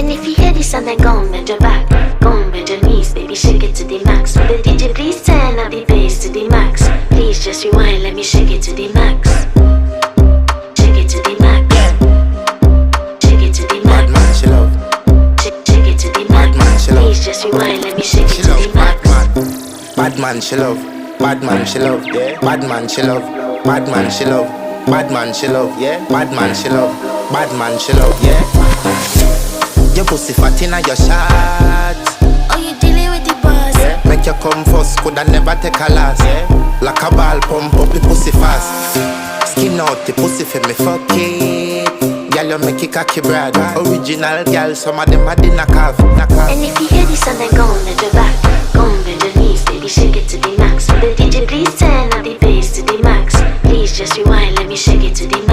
And if you hear this and then go on bend your back, go on bend your knees, baby, shake it to the max. Will the DJ please turn up the bass to the max? Please just rewind, let me shake it to the max. Shake it to the max. Shake it to the max. Bad man, she love. Shake it to the max. Bad man, she love. Please just rewind, let me shake it She to love the max. bad man, she love. Bad man, she love. Yeah. Bad man, she love. Bad man, she love. Bad man, she love. Yeah. Bad man, she love. Bad man, she love. Yeah. Your pussy fat inna your shot. Oh, you dealing with the boss? Yeah. Make you come first, coulda never take a last. Yeah. Like a ball, pump up the pussy fast. Skin out the pussy for me fuck it. Girl, you make it cocky brad. Original girl, some of them a dinner calf. And if you hear this and then go on bend your back, go on bend your knees, baby, shake it to the max. Will the DJ please turn up the bass to the max? Please just rewind, let me shake it to the max.